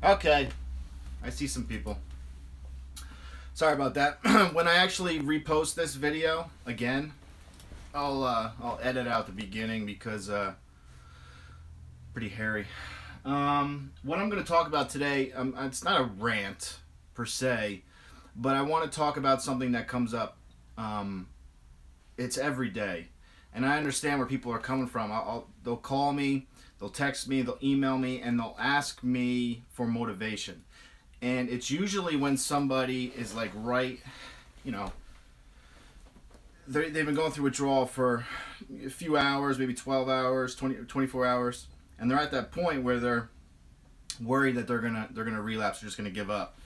Okay, I see some people. Sorry about that. When I actually repost this video again, I'll edit out the beginning because pretty hairy. What I'm going to talk about today, it's not a rant per se, but I want to talk about something that comes up. It's every day, and I understand where people are coming from. They'll call me, they'll text me, they'll email me, and they'll ask me for motivation. And it's usually when somebody is like they've been going through withdrawal for a few hours, maybe 12 hours, 24 hours, and they're at that point where they're worried that they're gonna relapse, they're just gonna give up.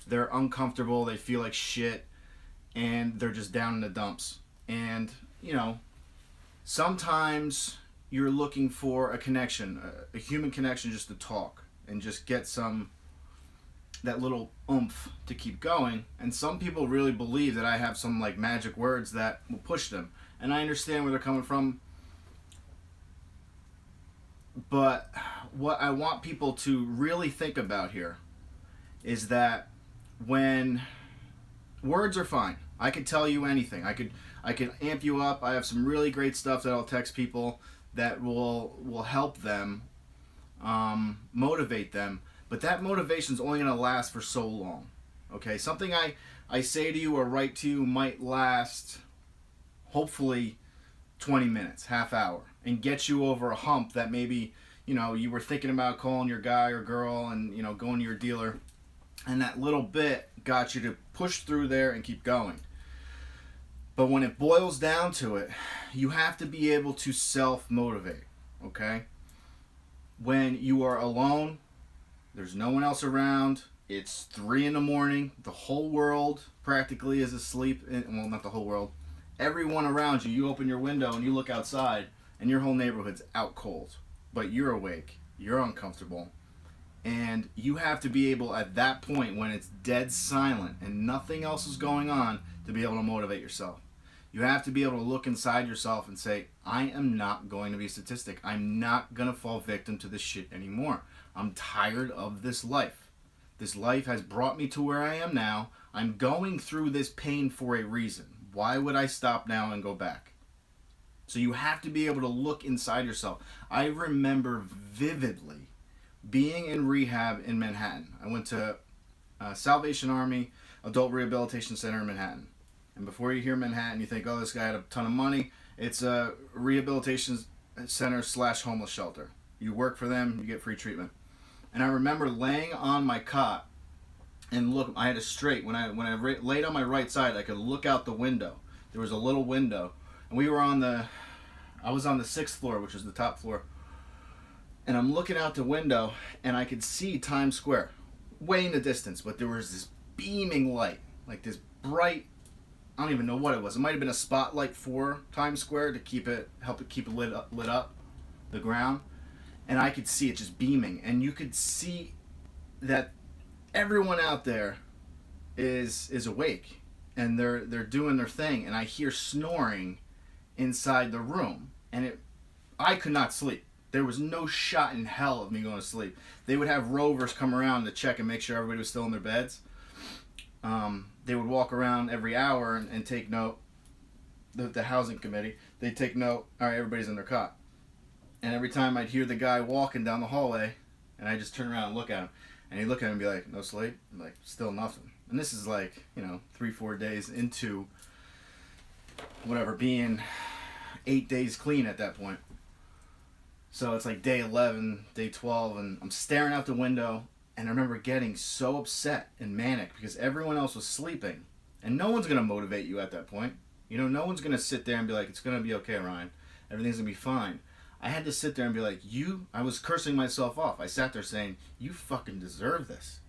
They're uncomfortable, they feel like shit, and they're just down in the dumps. And sometimes you're looking for a connection, a human connection, just to talk and just get that little oomph to keep going. And some people really believe that I have some like magic words that will push them, and I understand where they're coming from. But what I want people to really think about here is that when words are fine, I could tell you anything. I could amp you up. I have some really great stuff that I'll text people that will help them, motivate them. But that motivation is only going to last for so long. Okay, something I say to you or write to you might last, hopefully, 20 minutes, half hour, and get you over a hump that maybe you were thinking about calling your guy or girl and going to your dealer, and that little bit got you to push through there and keep going. But when it boils down to it, you have to be able to self-motivate. Okay, when you are alone, there's no one else around. It's 3 a.m. The whole world practically is asleep. Well, not the whole world. Everyone around you. You open your window and you look outside, and your whole neighborhood's out cold. But you're awake. You're uncomfortable. And you have to be able, at that point, when it's dead silent and nothing else is going on, to be able to motivate yourself. You have to be able to look inside yourself and say, I am not going to be a statistic. I'm not going to fall victim to this shit anymore. I'm tired of this life. This life has brought me to where I am now. I'm going through this pain for a reason. Why would I stop now and go back? So you have to be able to look inside yourself. I remember vividly being in rehab in Manhattan. I went to Salvation Army Adult Rehabilitation Center in Manhattan. And before you hear Manhattan, you think, oh, this guy had a ton of money. It's a rehabilitation center / homeless shelter. You work for them, you get free treatment. And I remember laying on my cot and look. I had a straight. When I laid on my right side, I could look out the window. There was a little window, and I was on the 6th floor, which is the top floor. And I'm looking out the window, and I could see Times Square, way in the distance. But there was this beaming light, like this bright. I don't even know what it was. It might have been a spotlight for Times Square to help it keep it lit up, the ground. And I could see it just beaming, and you could see that everyone out there is awake, and they're doing their thing. And I hear snoring inside the room, and I could not sleep. There was no shot in hell of me going to sleep. They would have rovers come around to check and make sure everybody was still in their beds. They would walk around every hour and take note. The housing committee, they'd take note. All right, everybody's in their cot. And every time I'd hear the guy walking down the hallway, and I just turn around and look at him, and he'd look at him and be like, no sleep? I'm like, still nothing. And this is like, 3-4 days into whatever, being 8 days clean at that point. So it's like day 11, day 12, and I'm staring out the window, and I remember getting so upset and manic because everyone else was sleeping. And no one's going to motivate you at that point. No one's going to sit there and be like, it's going to be okay, Ryan. Everything's going to be fine. I had to sit there and be like, I was cursing myself off. I sat there saying, you fucking deserve this.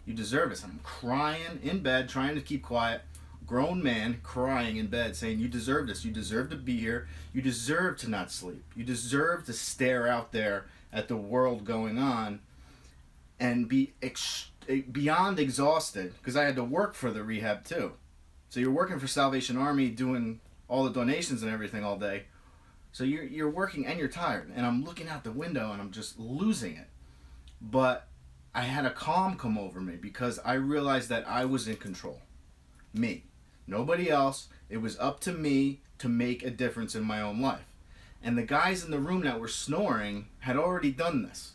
You deserve this. And I'm crying in bed, trying to keep quiet. Grown man crying in bed saying, you deserve this. You deserve to be here. You deserve to not sleep. You deserve to stare out there at the world going on and be beyond exhausted, because I had to work for the rehab too. So you're working for Salvation Army, doing all the donations and everything all day. So you're working and you're tired, and I'm looking out the window and I'm just losing it. But I had a calm come over me because I realized that I was in control. Me. Nobody else. It was up to me to make a difference in my own life. And the guys in the room that were snoring had already done this.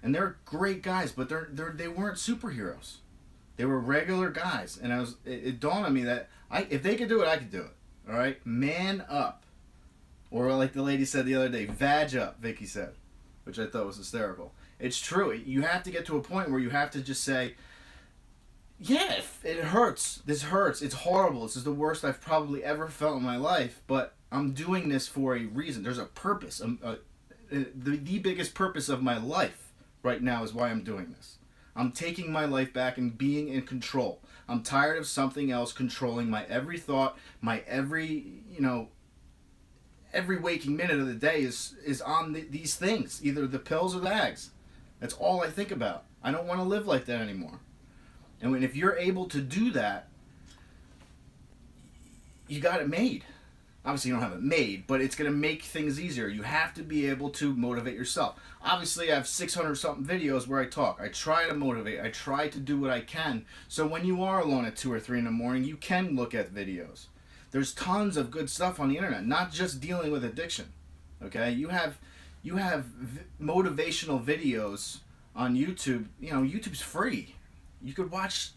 And they're great guys, but they weren't superheroes. They were regular guys. And it dawned on me that if they could do it, I could do it. All right? Man up. Or like the lady said the other day, vag up, Vicky said, which I thought was hysterical. It's true. You have to get to a point where you have to just say, yeah, it hurts. This hurts. It's horrible. This is the worst I've probably ever felt in my life, but I'm doing this for a reason. There's a purpose. The biggest purpose of my life right now is why I'm doing this. I'm taking my life back and being in control. I'm tired of something else controlling my every thought, my every waking minute of the day is on these things, either the pills or the bags. That's all I think about. I don't want to live like that anymore. And if you're able to do that, you got it made. Obviously, you don't have it made, but it's going to make things easier. You have to be able to motivate yourself. Obviously, I have 600-something videos where I talk. I try to motivate. I try to do what I can. So when you are alone at 2 or 3 in the morning, you can look at videos. There's tons of good stuff on the internet, not just dealing with addiction. Okay? You have motivational videos on YouTube. YouTube's free. You could watch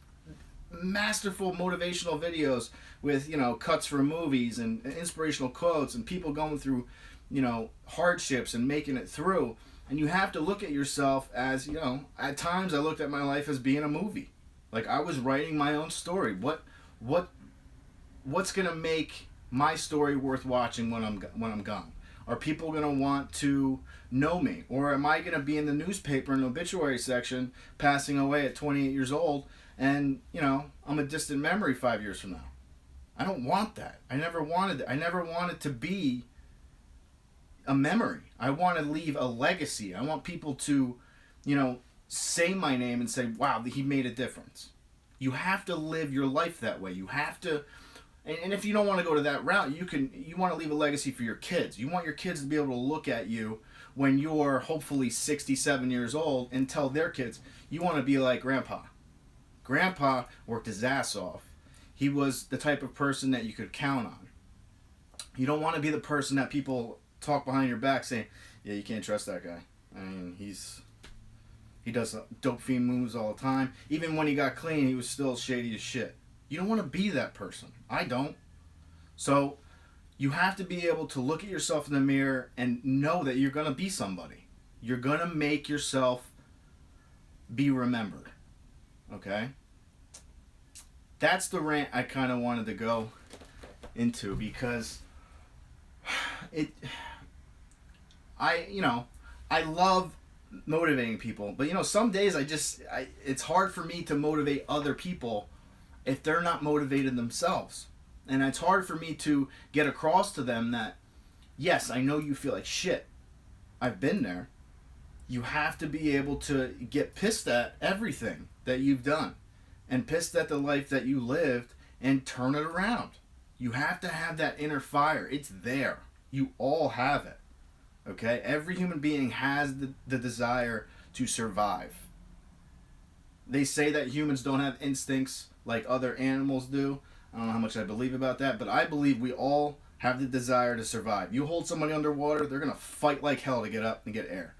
masterful motivational videos with, cuts from movies and inspirational quotes and people going through, hardships and making it through. And you have to look at yourself as, at times I looked at my life as being a movie. Like I was writing my own story. What's going to make my story worth watching when I'm gone? Are people going to want to know me? Or am I going to be in the newspaper in the obituary section passing away at 28 years old and, I'm a distant memory 5 years from now? I don't want that. I never wanted to be a memory. I want to leave a legacy. I want people to, say my name and say, wow, he made a difference. You have to live your life that way. You have to... And if you don't want to go to that route, you want to leave a legacy for your kids. You want your kids to be able to look at you when you're hopefully 67 years old and tell their kids, you want to be like Grandpa. Grandpa worked his ass off. He was the type of person that you could count on. You don't want to be the person that people talk behind your back saying, yeah, you can't trust that guy. I mean, he does dope fiend moves all the time. Even when he got clean, he was still shady as shit. You don't want to be that person. I don't. So you have to be able to look at yourself in the mirror and know that you're going to be somebody. You're going to make yourself be remembered. Okay? That's the rant I kind of wanted to go into because I love motivating people. But some days it's hard for me to motivate other people if they're not motivated themselves. And it's hard for me to get across to them that, yes, I know you feel like shit. I've been there. You have to be able to get pissed at everything that you've done and pissed at the life that you lived and turn it around. You have to have that inner fire. It's there. You all have it. Okay? Every human being has the desire to survive. They say that humans don't have instincts like other animals do. I don't know how much I believe about that, but I believe we all have the desire to survive. You hold somebody underwater, they're going to fight like hell to get up and get air.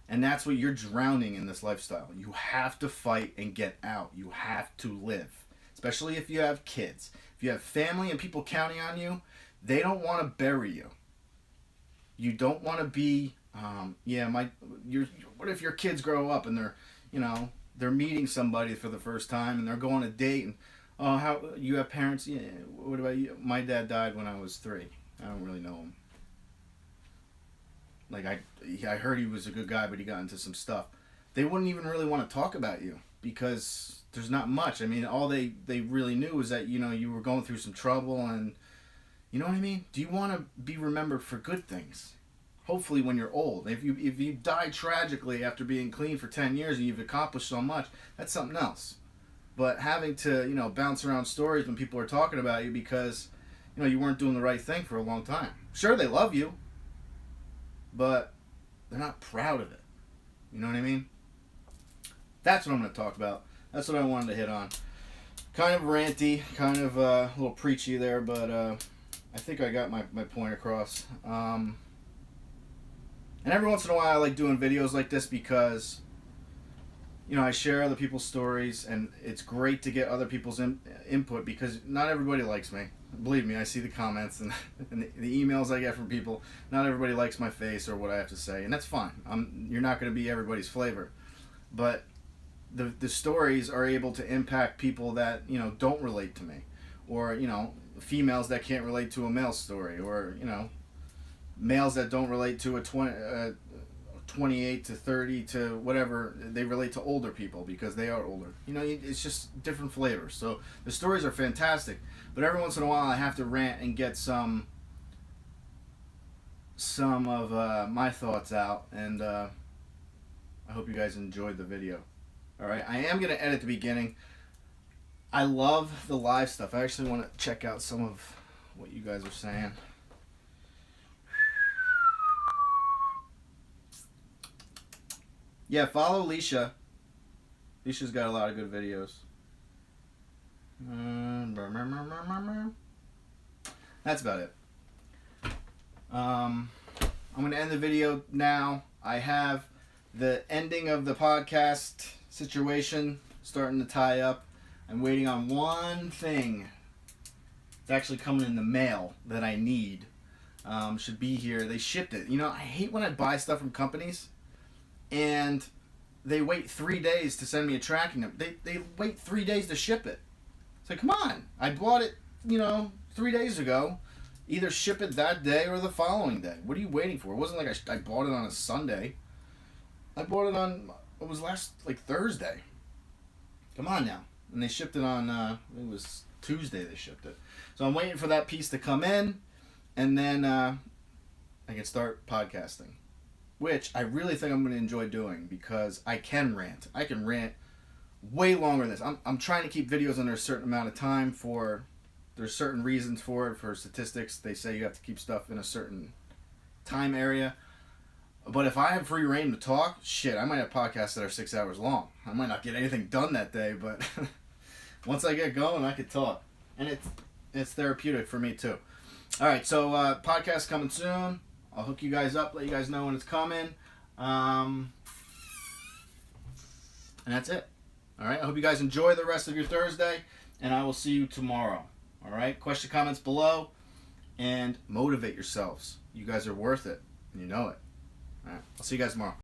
And that's what you're drowning in this lifestyle. You have to fight and get out. You have to live. Especially if you have kids. If you have family and people counting on you, they don't want to bury you. You don't want to be, what if your kids grow up and they're meeting somebody for the first time and they're going on a date and, oh, how you have parents? Yeah, what about you? My dad died when I was 3. I don't really know him. Like I heard he was a good guy, but he got into some stuff. They wouldn't even really want to talk about you because there's not much. I mean, all they really knew was that you were going through some trouble, and you know what I mean. Do you want to be remembered for good things? Hopefully, when you're old. If you die tragically after being clean for 10 years and you've accomplished so much, that's something else. But having to bounce around stories when people are talking about you because you weren't doing the right thing for a long time. Sure, they love you, but they're not proud of it. You know what I mean? That's what I'm going to talk about. That's what I wanted to hit on. Kind of ranty, kind of a little preachy there, but I think I got my point across. And every once in a while I like doing videos like this because, you know, I share other people's stories, and it's great to get other people's input because not everybody likes me. Believe me, I see the comments and the emails I get from people. Not everybody likes my face or what I have to say, and that's fine. You're not going to be everybody's flavor. But the stories are able to impact people that, you know, don't relate to me. Or, you know, females that can't relate to a male story. Or, you know, males that don't relate to a 28 to 30 to whatever. They relate to older people because they are older. You know, it's just different flavors. So the stories are fantastic. But every once in a while I have to rant and get some of my thoughts out. And I hope you guys enjoyed the video. Alright, I am going to edit the beginning. I love the live stuff. I actually want to check out some of what you guys are saying. Yeah, follow Leisha. Leisha's got a lot of good videos. That's about it. I'm going to end the video now. I have the ending of the podcast situation starting to tie up. I'm waiting on one thing. It's actually coming in the mail that I need. Should be here. They shipped it. You know, I hate when I buy stuff from companies and they wait 3 days to send me a tracking number. They wait 3 days to ship it. It's like, come on. I bought it, you know, 3 days ago. Either ship it that day or the following day. What are you waiting for? It wasn't like I bought it on a Sunday. I bought it on, it was like Thursday. Come on now. And they shipped it on, it was Tuesday they shipped it. So I'm waiting for that piece to come in, and then I can start podcasting. Which I really think I'm going to enjoy doing because I can rant. I can rant way longer than this. I'm trying to keep videos under a certain amount of time for, there's certain reasons for it. For statistics, they say you have to keep stuff in a certain time area. But if I have free reign to talk, shit, I might have podcasts that are 6 hours long. I might not get anything done that day, but once I get going, I could talk. And it's therapeutic for me, too. All right, so podcast coming soon. I'll hook you guys up, let you guys know when it's coming. And that's it. All right, I hope you guys enjoy the rest of your Thursday, and I will see you tomorrow. All right, question, comments below, and motivate yourselves. You guys are worth it, and you know it. All right, I'll see you guys tomorrow.